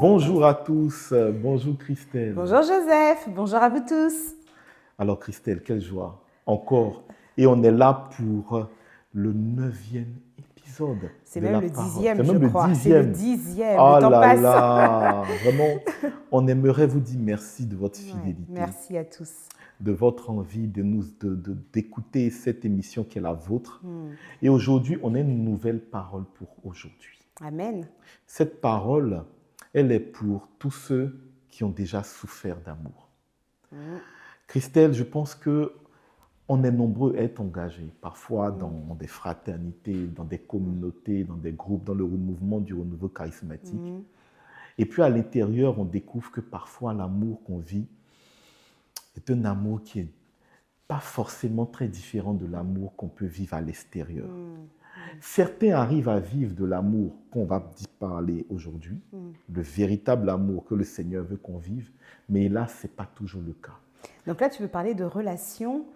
Bonjour à tous, bonjour Christelle. Bonjour Joseph, bonjour à vous tous. Alors Christelle, quelle joie, encore. Et on est là pour le 9e épisode C'est de même la le parole. 10e, C'est je même le crois. C'est le 10e. 10e, Oh le temps là passe. là, vraiment, on aimerait vous dire merci de votre Ouais, fidélité, merci à tous. de votre envie d'écouter cette émission qui est la vôtre. Et aujourd'hui, on a une nouvelle parole pour aujourd'hui. Amen. Cette parole, elle est pour tous ceux qui ont déjà souffert d'amour. Christelle, je pense qu'on est nombreux à être engagés, parfois dans des fraternités, dans des communautés, dans des groupes, dans le mouvement du renouveau charismatique. Et puis à l'intérieur, on découvre que parfois l'amour qu'on vit est un amour qui n'est pas forcément très différent de l'amour qu'on peut vivre à l'extérieur. Certains arrivent à vivre de l'amour qu'on va parler aujourd'hui, le véritable amour que le Seigneur veut qu'on vive, mais là, ce n'est pas toujours le cas. Donc là, tu veux parler de relations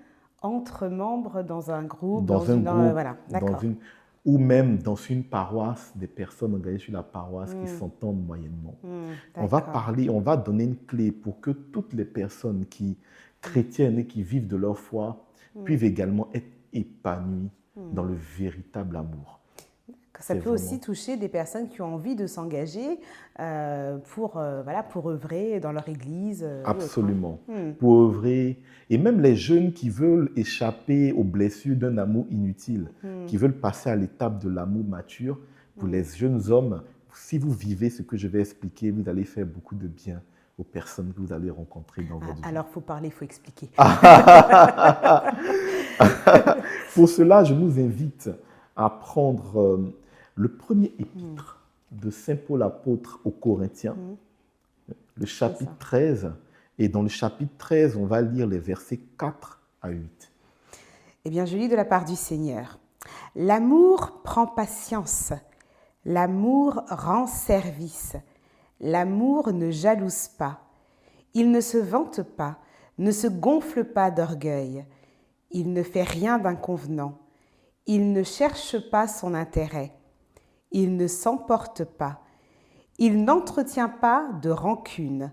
entre membres dans un groupe, Dans un groupe, voilà, d'accord. ou même dans une paroisse, des personnes engagées sur la paroisse qui s'entendent moyennement. On va parler, on va donner une clé pour que toutes les personnes chrétiennes et qui vivent de leur foi puissent également être épanouies dans le véritable amour. Ça peut aussi toucher des personnes qui ont envie de s'engager pour œuvrer dans leur église. Absolument. Pour œuvrer. Et même les jeunes qui veulent échapper aux blessures d'un amour inutile, qui veulent passer à l'étape de l'amour mature. Pour les jeunes hommes, si vous vivez ce que je vais expliquer, vous allez faire beaucoup de bien aux personnes que vous allez rencontrer dans votre vie. Alors, il faut parler, il faut expliquer. Pour cela, je vous invite à prendre le premier épître de Saint Paul apôtre aux Corinthiens, le chapitre 13. Et dans le chapitre 13, on va lire les versets 4 à 8. Eh bien, je lis de la part du Seigneur. L'amour prend patience, l'amour rend service, l'amour ne jalouse pas, il ne se vante pas, ne se gonfle pas d'orgueil, il ne fait rien d'inconvenant, il ne cherche pas son intérêt, il ne s'emporte pas, il n'entretient pas de rancune,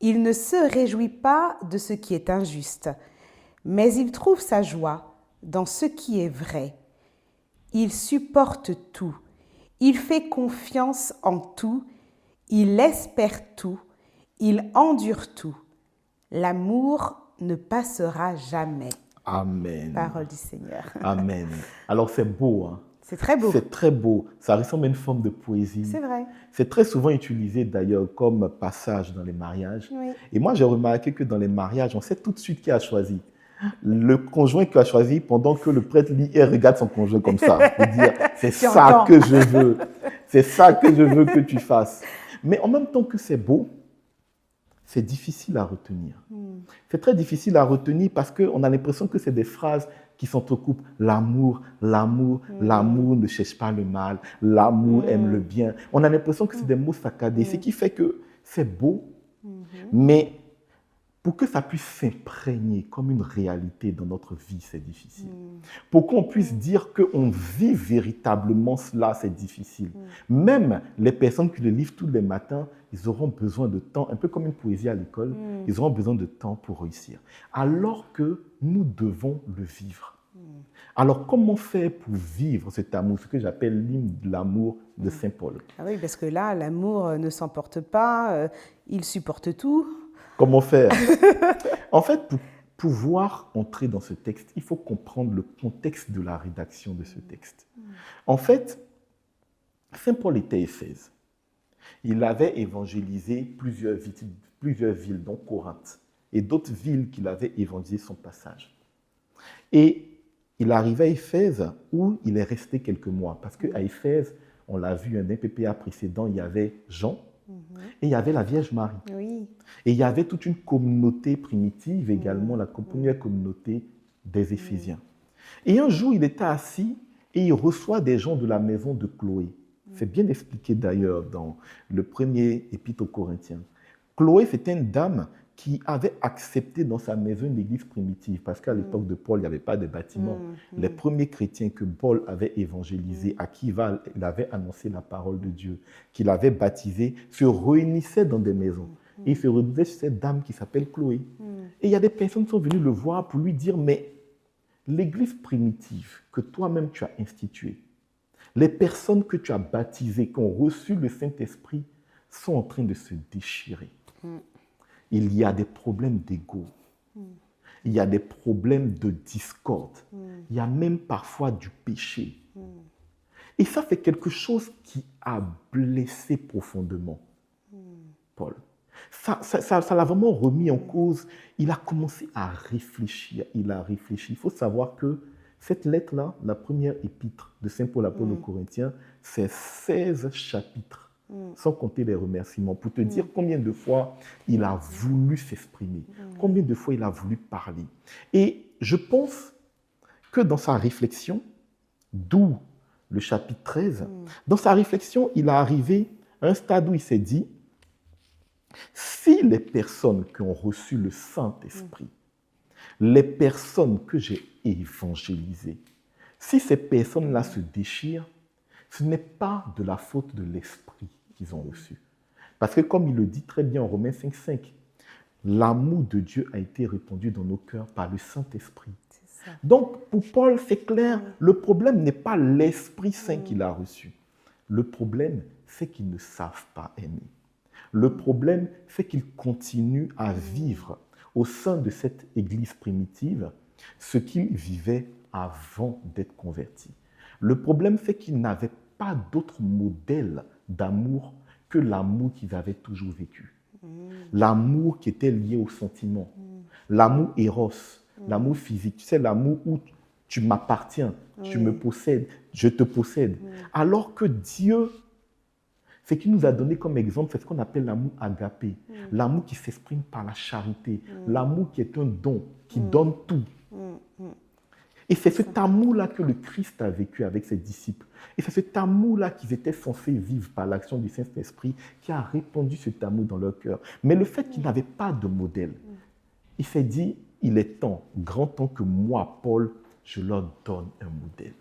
il ne se réjouit pas de ce qui est injuste, mais il trouve sa joie dans ce qui est vrai. Il supporte tout, il fait confiance en tout, il espère tout, il endure tout. L'amour ne passera jamais. Amen. Parole du Seigneur. Amen. Alors c'est beau, hein? C'est très beau. C'est très beau. Ça ressemble à une forme de poésie. C'est vrai. C'est très souvent utilisé d'ailleurs comme passage dans les mariages. Oui. Et moi, j'ai remarqué que dans les mariages, on sait tout de suite qui a choisi. Le conjoint qui a choisi pendant que le prêtre lit et regarde son conjoint comme ça. Pour dire, c'est ça que je veux. C'est ça que je veux que tu fasses. Mais en même temps que c'est beau, c'est difficile à retenir. C'est très difficile à retenir parce qu'on a l'impression que c'est des phrases qui s'entrecoupent. L'amour, l'amour, l'amour ne cherche pas le mal. L'amour aime le bien. On a l'impression que c'est des mots saccadés. Ce qui fait que c'est beau, mais pour que ça puisse s'imprégner comme une réalité dans notre vie, c'est difficile. Pour qu'on puisse dire qu'on vit véritablement cela, c'est difficile. Même les personnes qui le livrent tous les matins, ils auront besoin de temps, un peu comme une poésie à l'école, ils auront besoin de temps pour réussir. Alors que nous devons le vivre. Alors, comment faire pour vivre cet amour, ce que j'appelle l'hymne de l'amour de Saint Paul? Ah oui, parce que là, l'amour ne s'emporte pas, il supporte tout. Comment faire? En fait, pour pouvoir entrer dans ce texte, il faut comprendre le contexte de la rédaction de ce texte. En fait, Saint Paul était à Éphèse. Il avait évangélisé plusieurs villes, dont Corinthe, et d'autres villes qu'il avait évangélisé son passage. Et il arrivait à Éphèse où il est resté quelques mois, parce qu'à Éphèse, on l'a vu, un PPA précédent, il y avait Jean, et il y avait la Vierge Marie. Oui. Et il y avait toute une communauté primitive également, la première communauté des Éphésiens. Et un jour, il était assis et il reçoit des gens de la maison de Chloé. C'est bien expliqué d'ailleurs dans le premier épître aux Corinthiens. Chloé, c'était une dame qui avait accepté dans sa maison une église primitive, parce qu'à l'époque de Paul, il n'y avait pas de bâtiment. Les premiers chrétiens que Paul avait évangélisés, à qui il avait annoncé la parole de Dieu, qu'il avait baptisés, se réunissaient dans des maisons. Et il se réunissait chez cette dame qui s'appelle Chloé. Et il y a des personnes qui sont venues le voir pour lui dire, mais l'église primitive que toi-même tu as instituée, les personnes que tu as baptisées, qui ont reçu le Saint-Esprit, sont en train de se déchirer. Il y a des problèmes d'ego. Il y a des problèmes de discorde. Il y a même parfois du péché. Et ça, c'est quelque chose qui a blessé profondément Paul. Ça l'a vraiment remis en cause. Il a commencé à réfléchir. Il a réfléchi. Il faut savoir que cette lettre-là, la première épître de Saint Paul apôtre aux Corinthiens, c'est 16 chapitres. Sans compter les remerciements, pour te dire combien de fois il a voulu s'exprimer, combien de fois il a voulu parler. Et je pense que dans sa réflexion, d'où le chapitre 13, dans sa réflexion, il est arrivé à un stade où il s'est dit, si les personnes qui ont reçu le Saint-Esprit, les personnes que j'ai évangélisées, si ces personnes-là se déchirent, ce n'est pas de la faute de l'Esprit qu'ils ont reçu. Parce que comme il le dit très bien en Romains 5,5, l'amour de Dieu a été répandu dans nos cœurs par le Saint-Esprit. Donc, pour Paul, c'est clair, le problème n'est pas l'Esprit Saint qu'il a reçu. Le problème, c'est qu'ils ne savent pas aimer. Le problème, c'est qu'ils continuent à vivre au sein de cette église primitive ce qu'ils vivaient avant d'être convertis. Le problème, c'est qu'ils n'avaient pas d'autre modèle d'amour que l'amour qu'ils avaient toujours vécu. L'amour qui était lié au sentiment. L'amour éros, l'amour physique. Tu sais, l'amour où tu m'appartiens, tu me possèdes, je te possède. Alors que Dieu, ce qu'il nous a donné comme exemple, c'est ce qu'on appelle l'amour agapé. L'amour qui s'exprime par la charité. L'amour qui est un don, qui donne tout. Et c'est cet amour-là que le Christ a vécu avec ses disciples. Et c'est cet amour-là qu'ils étaient censés vivre par l'action du Saint-Esprit qui a répandu cet amour dans leur cœur. Mais le fait qu'ils n'avaient pas de modèle, il s'est dit, il est temps, grand temps que moi, Paul, je leur donne un modèle.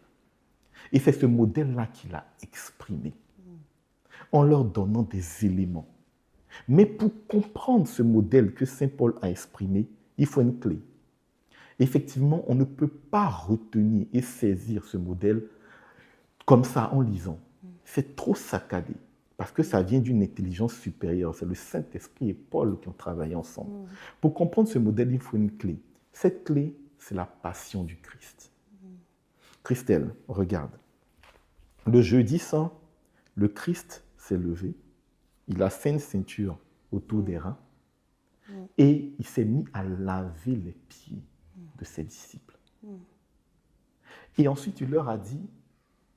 Et c'est ce modèle-là qu'il a exprimé en leur donnant des éléments. Mais pour comprendre ce modèle que Saint Paul a exprimé, il faut une clé. Effectivement, on ne peut pas retenir et saisir ce modèle comme ça en lisant. C'est trop saccadé parce que ça vient d'une intelligence supérieure. C'est le Saint-Esprit et Paul qui ont travaillé ensemble. Pour comprendre ce modèle, il faut une clé. Cette clé, c'est la passion du Christ. Christelle, regarde. Le jeudi saint, le Christ s'est levé. Il a fait une ceinture autour des reins et il s'est mis à laver les pieds de ses disciples. Et ensuite, il leur a dit,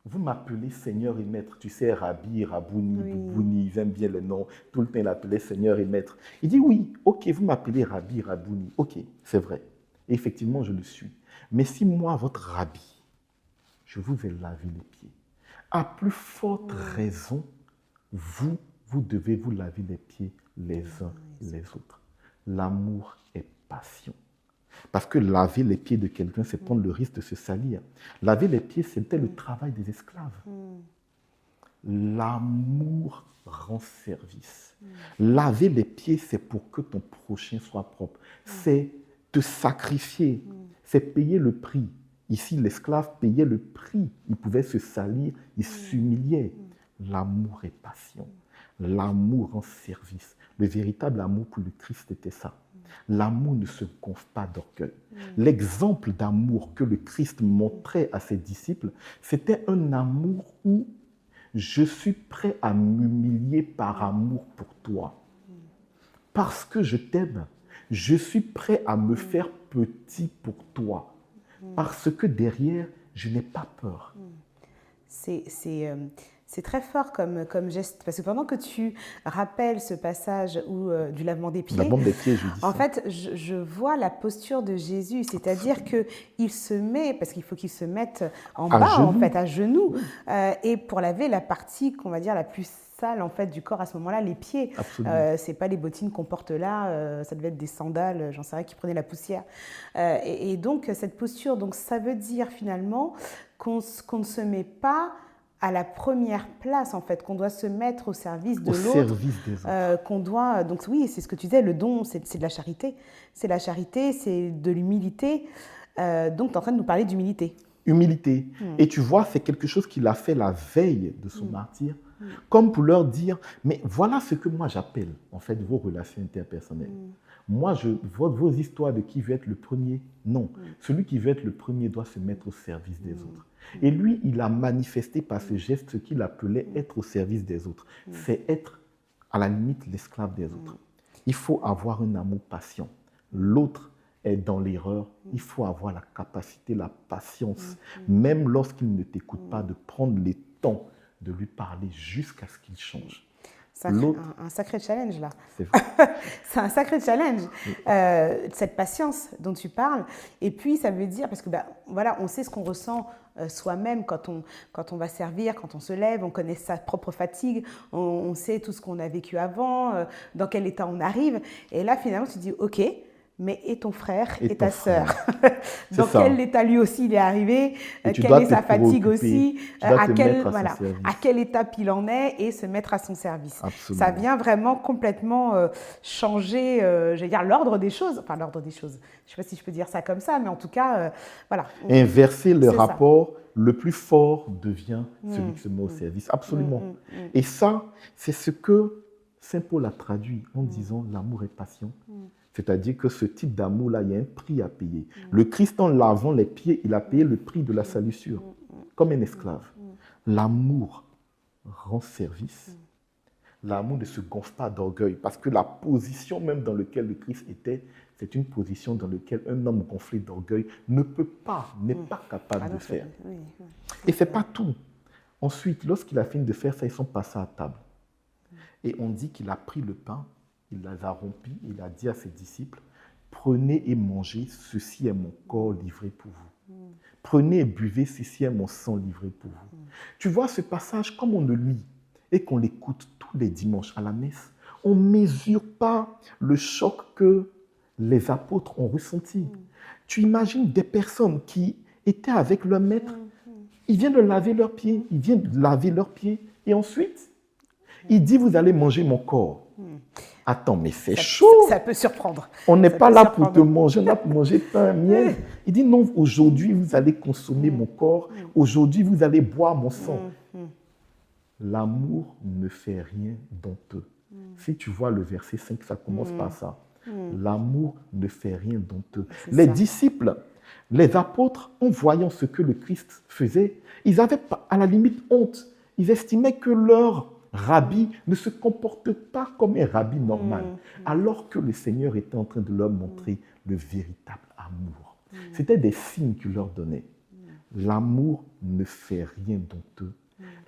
vous m'appelez Seigneur et Maître. Tu sais, Rabbi, Rabouni, Boubouni, ils aiment bien les noms. Tout le temps, il l'appelait Seigneur et Maître. Il dit, oui, ok, vous m'appelez Rabbi, Rabouni. Ok, c'est vrai. Et effectivement, je le suis. Mais si moi, votre Rabbi, je vous ai lavé les pieds, à plus forte raison, vous devez vous laver les pieds les uns les autres. L'amour est passion. Parce que laver les pieds de quelqu'un, c'est prendre le risque de se salir. Laver les pieds, c'était le travail des esclaves. L'amour rend service. Laver les pieds, c'est pour que ton prochain soit propre. C'est te sacrifier. C'est payer le prix. Ici, l'esclave payait le prix. Il pouvait se salir, il s'humiliait. L'amour est passion. L'amour rend service. Le véritable amour pour le Christ était ça. L'amour ne se gonfle pas d'orgueil. L'exemple d'amour que le Christ montrait à ses disciples, c'était un amour où je suis prêt à m'humilier par amour pour toi. Parce que je t'aime, je suis prêt à me faire petit pour toi. Parce que derrière, je n'ai pas peur. C'est très fort comme geste, parce que pendant que tu rappelles ce passage du lavement des pieds, en fait, je vois la posture de Jésus, c'est-à-dire qu'il se met, parce qu'il faut qu'il se mette en bas, en fait, à genoux, et pour laver la partie, qu'on va dire, la plus sale en fait du corps à ce moment-là, les pieds. C'est pas les bottines qu'on porte là, ça devait être des sandales, j'en sais rien, qui prenaient la poussière. Et donc cette posture, donc ça veut dire finalement qu'on ne se met pas à la première place en fait, qu'on doit se mettre au service de l'autre, service des autres. qu'on doit, donc oui, c'est ce que tu disais, le don, c'est de la charité, c'est de l'humilité. Donc tu es en train de nous parler d'humilité. Humilité. Et tu vois, c'est quelque chose qu'il a fait la veille de son martyre, comme pour leur dire, mais voilà ce que moi j'appelle en fait vos relations interpersonnelles. Moi, vos histoires de qui veut être le premier, non. Celui qui veut être le premier doit se mettre au service des autres. Et lui, il a manifesté par ce geste ce qu'il appelait être au service des autres. C'est être, à la limite, l'esclave des autres. Il faut avoir un amour patient. L'autre est dans l'erreur. Il faut avoir la capacité, la patience, même lorsqu'il ne t'écoute pas, de prendre le temps de lui parler jusqu'à ce qu'il change. Un sacré challenge là. C'est vrai. C'est un sacré challenge, cette patience dont tu parles. Et puis ça veut dire, parce que voilà, on sait ce qu'on ressent soi-même quand on va servir, quand on se lève, on connaît sa propre fatigue, on sait tout ce qu'on a vécu avant, dans quel état on arrive. Et là finalement tu dis ok, mais et ton frère et ta sœur? Dans quel état lui aussi il est arrivé? Quelle est sa fatigue aussi? À quelle étape il en est? Et se mettre à son service. Absolument. Ça vient vraiment complètement changer, j'allais dire, l'ordre des choses. Enfin, l'ordre des choses. Je ne sais pas si je peux dire ça comme ça, mais en tout cas, voilà. Inverser le rapport, le plus fort devient celui qui se met au service. Absolument. Et ça, c'est ce que Saint Paul a traduit en disant l'amour est patient. C'est-à-dire que ce type d'amour-là, il y a un prix à payer. Le Christ, en lavant les pieds, il a payé le prix de la salissure, comme un esclave. L'amour rend service. L'amour ne se gonfle pas d'orgueil, parce que la position même dans laquelle le Christ était, c'est une position dans laquelle un homme gonflé d'orgueil ne peut pas, n'est pas capable de faire. Et ce n'est pas tout. Ensuite, lorsqu'il a fini de faire ça, ils sont passés à table. Et on dit qu'il a pris le pain, il les a rompus, il a dit à ses disciples, prenez et mangez, ceci est mon corps livré pour vous. Prenez et buvez, ceci est mon sang livré pour vous. Tu vois, ce passage, comme on le lit et qu'on l'écoute tous les dimanches à la messe, on ne mesure pas le choc que les apôtres ont ressenti. Tu imagines des personnes qui étaient avec leur maître, ils viennent de laver leurs pieds, et ensuite, il dit, vous allez manger mon corps. Attends, mais c'est chaud. Ça peut surprendre. On n'est pas là pour te manger, on est là pour manger pain, miel. Il dit, non, aujourd'hui, vous allez consommer mon corps. Aujourd'hui, vous allez boire mon sang. L'amour ne fait rien d'honteux. Si tu vois le verset 5, ça commence par ça. L'amour ne fait rien d'honteux. Les disciples, les apôtres, en voyant ce que le Christ faisait, ils avaient à la limite honte. Ils estimaient que leur rabbi ne se comporte pas comme un rabbi normal, alors que le Seigneur était en train de leur montrer le véritable amour. C'était des signes qu'il leur donnait. L'amour ne fait rien d'honteux.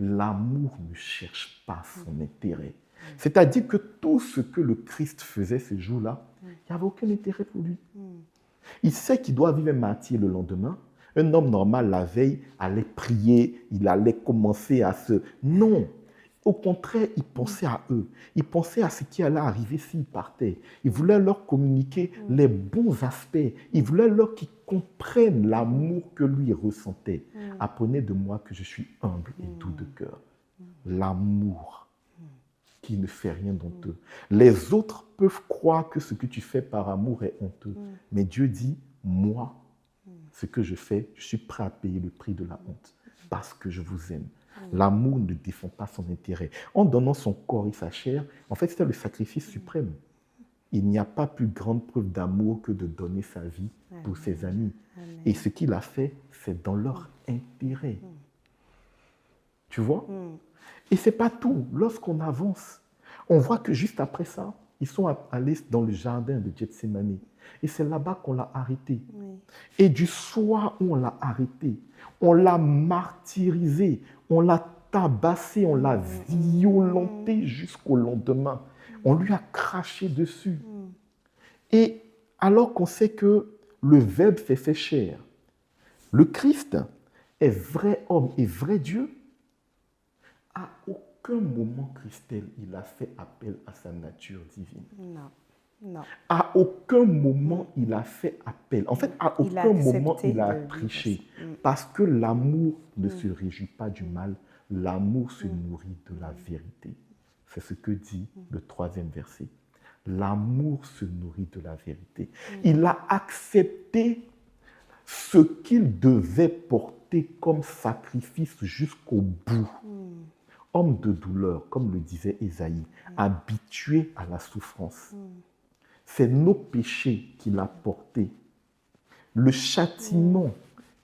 L'amour ne cherche pas son intérêt. C'est-à-dire que tout ce que le Christ faisait ce jour-là, il n'y avait aucun intérêt pour lui. Il sait qu'il doit vivre un martyre le lendemain. Un homme normal, la veille, allait prier, il allait commencer à se... Non! Au contraire, il pensait à eux. Il pensait à ce qui allait arriver s'ils partaient. Il voulait leur communiquer les bons aspects. Il voulait leur qu'ils comprennent l'amour que lui ressentait. Apprenez de moi que je suis humble et doux de cœur. L'amour qui ne fait rien d'honteux. Les autres peuvent croire que ce que tu fais par amour est honteux. Mais Dieu dit, moi, ce que je fais, je suis prêt à payer le prix de la honte parce que je vous aime. L'amour ne défend pas son intérêt. En donnant son corps et sa chair, en fait, c'était le sacrifice suprême. Il n'y a pas plus grande preuve d'amour que de donner sa vie pour ses amis. Et ce qu'il a fait, c'est dans leur intérêt. Tu vois? Et ce n'est pas tout. Lorsqu'on avance, on voit que juste après ça, ils sont allés dans le jardin de Gethsémani. Et c'est là-bas qu'on l'a arrêté. Et du soir où on l'a arrêté, on l'a martyrisé, on l'a tabassé, on l'a violenté jusqu'au lendemain. On lui a craché dessus. Et alors qu'on sait que le Verbe s'est fait chair, le Christ est vrai homme et vrai Dieu, à aucun aucun moment, Christelle, il a fait appel à sa nature divine. Non, non. À aucun moment, il a fait appel. En fait, à Il a aucun moment, accepté il a de vivre triché. ça. Parce que l'amour ne se réjouit pas du mal. L'amour se nourrit de la vérité. C'est ce que dit le 3e verset. L'amour se nourrit de la vérité. Il a accepté ce qu'il devait porter comme sacrifice jusqu'au bout. Homme de douleur, comme le disait Ésaïe, habitué à la souffrance. C'est nos péchés qu'il a portés. Le châtiment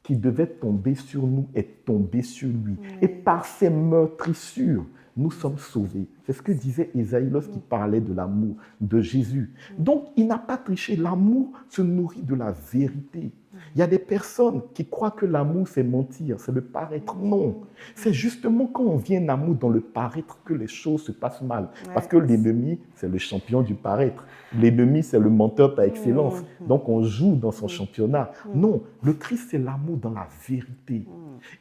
qui devait tomber sur nous est tombé sur lui. Et par ses meurtrissures, nous sommes sauvés. C'est ce que disait Ésaïe lorsqu'il parlait de l'amour de Jésus. Donc, il n'a pas triché. L'amour se nourrit de la vérité. Il y a des personnes qui croient que l'amour, c'est mentir, c'est le paraître. Non. C'est justement quand on vient en amour dans le paraître que les choses se passent mal. Parce que l'ennemi, c'est le champion du paraître. L'ennemi, c'est le menteur par excellence. Donc, on joue dans son championnat. Non, le Christ, c'est l'amour dans la vérité.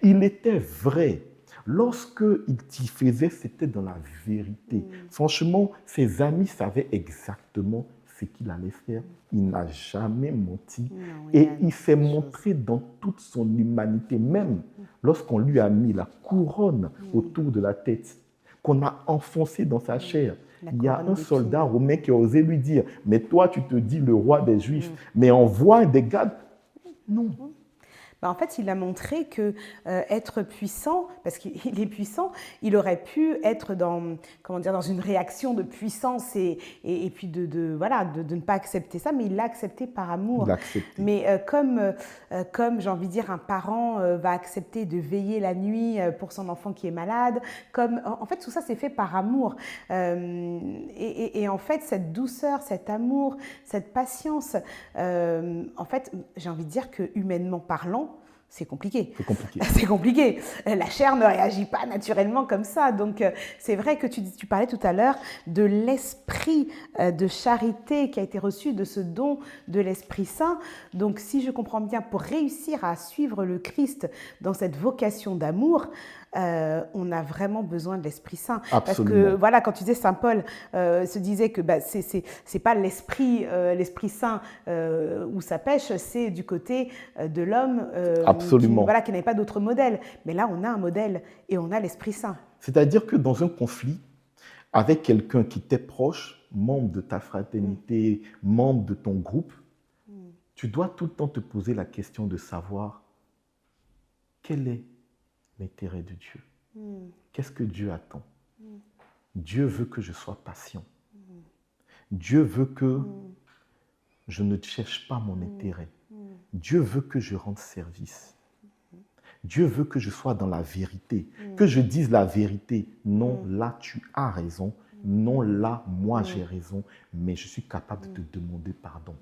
Il était vrai. Lorsqu'il t'y faisait, c'était dans la vérité. Franchement, ses amis savaient exactement ce qu'il allait faire. Il n'a jamais menti. Et il s'est montré dans toute son humanité, même lorsqu'on lui a mis la couronne autour de la tête, qu'on a enfoncé dans sa chair. Il y a un soldat romain qui a osé lui dire, mais toi, tu te dis le roi des Juifs, mais envoie des gars. Non. En fait, il a montré que être puissant, parce qu'il est puissant, il aurait pu être dans, comment dire, dans une réaction de puissance et puis voilà, de ne pas accepter ça, mais il l'a accepté par amour. Il l'a accepté. Mais comme j'ai envie de dire, un parent va accepter de veiller la nuit pour son enfant qui est malade, en fait, tout ça, c'est fait par amour. Et en fait, cette douceur, cet amour, cette patience, en fait, j'ai envie de dire que humainement parlant, c'est compliqué. C'est compliqué. C'est compliqué. La chair ne réagit pas naturellement comme ça. Donc, c'est vrai que tu parlais tout à l'heure de l'esprit de charité qui a été reçu, de ce don de l'Esprit Saint. Donc, si je comprends bien, pour réussir à suivre le Christ dans cette vocation d'amour, on a vraiment besoin de l'Esprit Saint. Absolument. Parce que, voilà, quand tu disais, Saint Paul se disait que c'est pas l'Esprit Saint où ça pêche, c'est du côté de l'homme qui n'avait pas d'autre modèle. Mais là, on a un modèle et on a l'Esprit Saint. C'est-à-dire que dans un conflit avec quelqu'un qui t'est proche, membre de ta fraternité, membre de ton groupe, tu dois tout le temps te poser la question de savoir quel est l'intérêt de Dieu. Qu'est-ce que Dieu attend? Dieu veut que je sois patient. Dieu veut que je ne cherche pas mon intérêt. Dieu veut que je rende service. Dieu veut que je sois dans la vérité, que je dise la vérité. Non, là, tu as raison. Non, là, moi, j'ai raison, mais je suis capable de te demander pardon.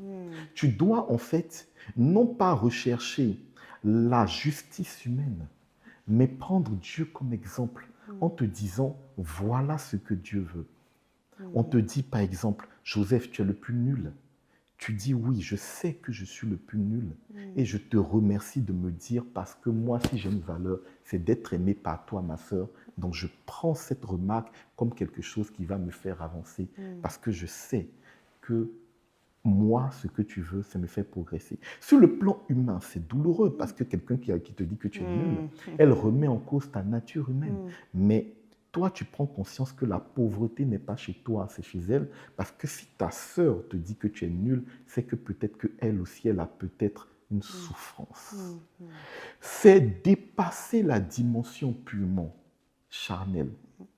Tu dois, en fait, non pas rechercher la justice humaine, mais prendre Dieu comme exemple en te disant, voilà ce que Dieu veut. On te dit, par exemple, Joseph, tu es le plus nul. Tu dis, oui, je sais que je suis le plus nul et je te remercie de me dire, parce que moi, si j'ai une valeur, c'est d'être aimé par toi, ma sœur. Donc, je prends cette remarque comme quelque chose qui va me faire avancer parce que je sais que moi, ce que tu veux, ça me fait progresser. Sur le plan humain, c'est douloureux parce que quelqu'un qui te dit que tu es nul, elle remet en cause ta nature humaine. Mais toi, tu prends conscience que la pauvreté n'est pas chez toi, c'est chez elle. Parce que si ta sœur te dit que tu es nul, c'est que peut-être qu'elle aussi, elle a peut-être une souffrance. C'est dépasser la dimension purement charnelle,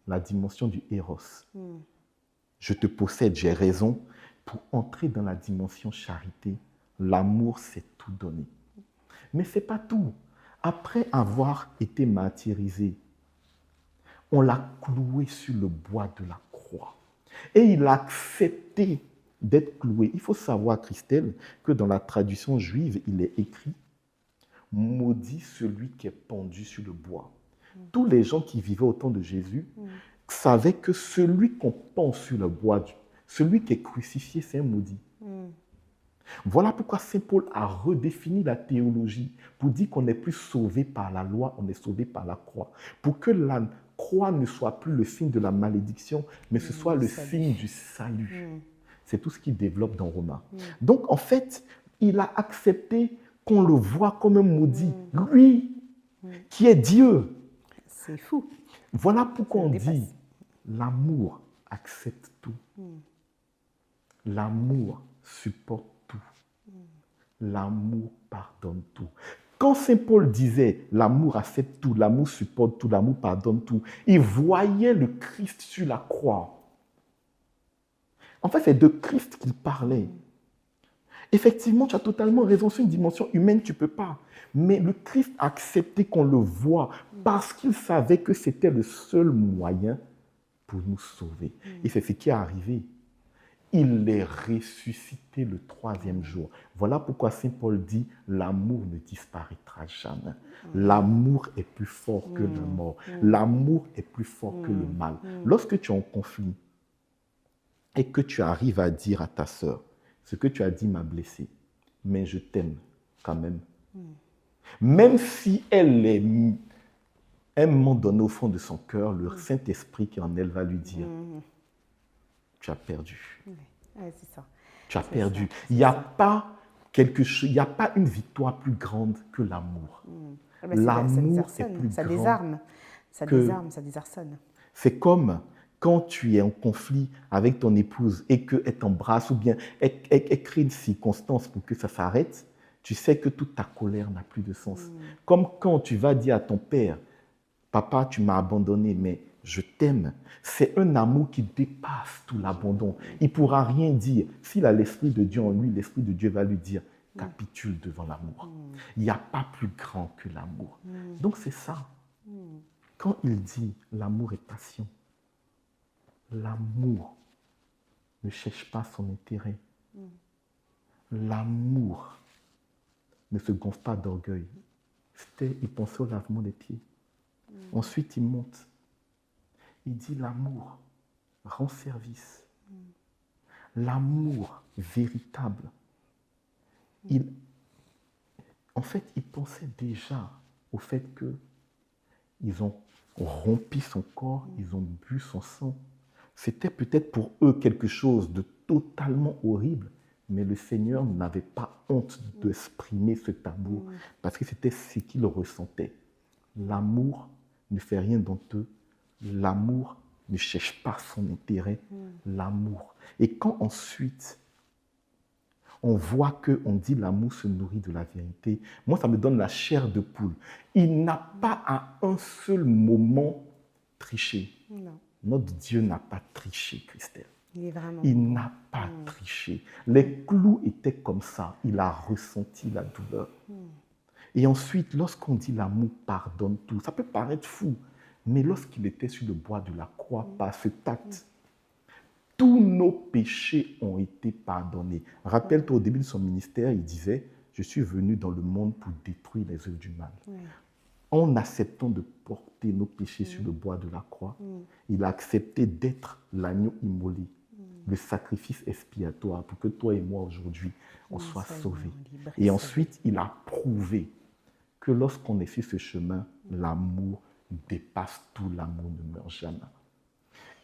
la dimension du héros. Je te possède, j'ai raison. Pour entrer dans la dimension charité, l'amour, c'est tout donner. Mais ce n'est pas tout. Après avoir été martyrisé, on l'a cloué sur le bois de la croix. Et il a accepté d'être cloué. Il faut savoir, Christelle, que dans la tradition juive, il est écrit « Maudit celui qui est pendu sur le bois ». Tous les gens qui vivaient au temps de Jésus savaient que celui qu'on pend sur le bois, celui qui est crucifié, c'est un maudit. Voilà pourquoi Saint Paul a redéfini la théologie pour dire qu'on n'est plus sauvé par la loi, on est sauvé par la croix. Pour que la croix ne soit plus le signe de la malédiction, mais ce soit le signe du salut. C'est tout ce qu'il développe dans Romains. Donc, en fait, il a accepté qu'on le voit comme un maudit. Lui, qui est Dieu. C'est fou. Voilà pourquoi on dit l'amour accepte tout. L'amour supporte tout. L'amour pardonne tout. Quand Saint Paul disait l'amour accepte tout, l'amour supporte tout, l'amour pardonne tout, il voyait le Christ sur la croix. En fait, c'est de Christ qu'il parlait. Effectivement, tu as totalement raison, c'est une dimension humaine, tu ne peux pas. Mais le Christ a accepté qu'on le voie parce qu'il savait que c'était le seul moyen pour nous sauver. Et c'est ce qui est arrivé. Il est ressuscité le 3e jour. Voilà pourquoi Saint Paul dit « L'amour ne disparaîtra jamais. L'amour est plus fort que la mort. L'amour est plus fort que le mal. » Lorsque tu es en conflit et que tu arrives à dire à ta sœur « Ce que tu as dit m'a blessé, mais je t'aime quand même. » Même si elle est un moment donné au fond de son cœur, le Saint-Esprit qui est en elle va lui dire « Tu as perdu. » C'est ça. Tu as perdu. Il n'y a pas quelque chose, il n'y a pas une victoire plus grande que l'amour. L'amour est plus ça grand. Désarme. Ça désarme, ça désarçonne. C'est comme quand tu es en conflit avec ton épouse et qu'elle t'embrasse ou bien elle crée une circonstance pour que ça s'arrête, tu sais que toute ta colère n'a plus de sens. Comme quand tu vas dire à ton père, « Papa, tu m'as abandonné, mais je t'aime. » C'est un amour qui dépasse tout l'abandon. Il ne pourra rien dire. S'il a l'Esprit de Dieu en lui, l'Esprit de Dieu va lui dire « Capitule devant l'amour. » Il n'y a pas plus grand que l'amour. Donc c'est ça. Quand il dit « L'amour est passion », l'amour ne cherche pas son intérêt. L'amour ne se gonfle pas d'orgueil. Il pensait au lavement des pieds. Ensuite, il monte. Il dit l'amour rend service. L'amour véritable. En fait, il pensait déjà au fait qu'ils ont rompu son corps, ils ont bu son sang. C'était peut-être pour eux quelque chose de totalement horrible, mais le Seigneur n'avait pas honte d'exprimer cet amour parce que c'était ce qu'il ressentait. L'amour ne fait rien d'honteux. L'amour ne cherche pas son intérêt. L'amour. Et quand ensuite, on voit qu'on dit l'amour se nourrit de la vérité, moi, ça me donne la chair de poule. Il n'a pas à un seul moment triché. Non. Notre Dieu n'a pas triché, Christelle. Il n'a pas triché. Les clous étaient comme ça. Il a ressenti la douleur. Et ensuite, lorsqu'on dit l'amour pardonne tout, ça peut paraître fou, mais lorsqu'il était sur le bois de la croix, par cet acte, tous nos péchés ont été pardonnés. Rappelle-toi, au début de son ministère, il disait « Je suis venu dans le monde pour détruire les œuvres du mal. » En acceptant de porter nos péchés sur le bois de la croix, il a accepté d'être l'agneau immolé, le sacrifice expiatoire pour que toi et moi aujourd'hui, on soit sauvés. Et ensuite, il a prouvé que lorsqu'on est sur ce chemin, l'amour dépasse tout, l'amour ne meurt jamais.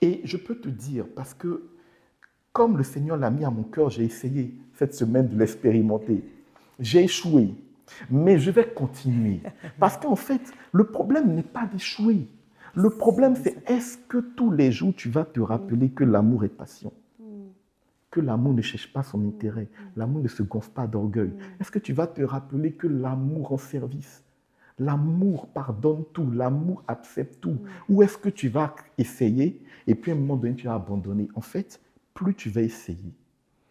Et je peux te dire, parce que comme le Seigneur l'a mis à mon cœur, j'ai essayé cette semaine de l'expérimenter. J'ai échoué, mais je vais continuer. Parce qu'en fait, le problème n'est pas d'échouer. Le problème, c'est est-ce que tous les jours, tu vas te rappeler que l'amour est passion, que l'amour ne cherche pas son intérêt, l'amour ne se gonfle pas d'orgueil. Est-ce que tu vas te rappeler que l'amour rend service? L'amour pardonne tout, l'amour accepte tout. Ou est-ce que tu vas essayer et puis à un moment donné, tu vas abandonner? En fait, plus tu vas essayer,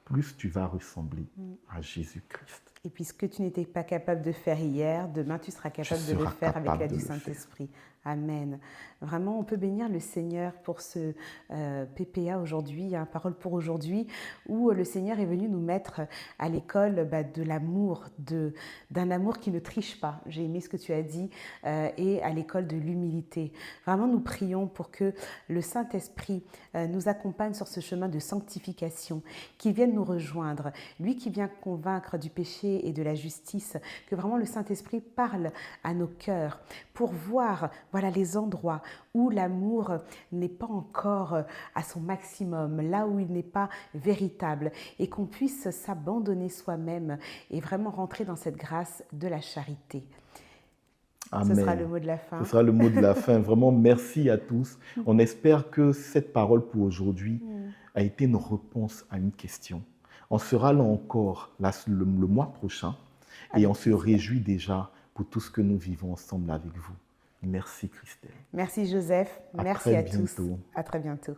plus tu vas ressembler à Jésus-Christ. Et puis ce que tu n'étais pas capable de faire hier, demain tu seras capable de le faire avec l'aide du Saint-Esprit. Amen. Vraiment, on peut bénir le Seigneur pour ce PPA aujourd'hui, Parole pour aujourd'hui, où le Seigneur est venu nous mettre à l'école de l'amour, d'un amour qui ne triche pas. J'ai aimé ce que tu as dit, et à l'école de l'humilité. Vraiment, nous prions pour que le Saint-Esprit nous accompagne sur ce chemin de sanctification, qu'il vienne nous rejoindre. Lui qui vient convaincre du péché vérité et de la justice, que vraiment le Saint-Esprit parle à nos cœurs pour voir voilà, les endroits où l'amour n'est pas encore à son maximum, là où il n'est pas véritable, et qu'on puisse s'abandonner soi-même et vraiment rentrer dans cette grâce de la charité. Amen. Ce sera le mot de la fin. Ce sera le mot de la fin. Vraiment, merci à tous. On espère que cette parole pour aujourd'hui a été une réponse à une question. On sera là encore le mois prochain et on se réjouit déjà pour tout ce que nous vivons ensemble avec vous. Merci Christelle. Merci Joseph. Merci à tous. À très bientôt.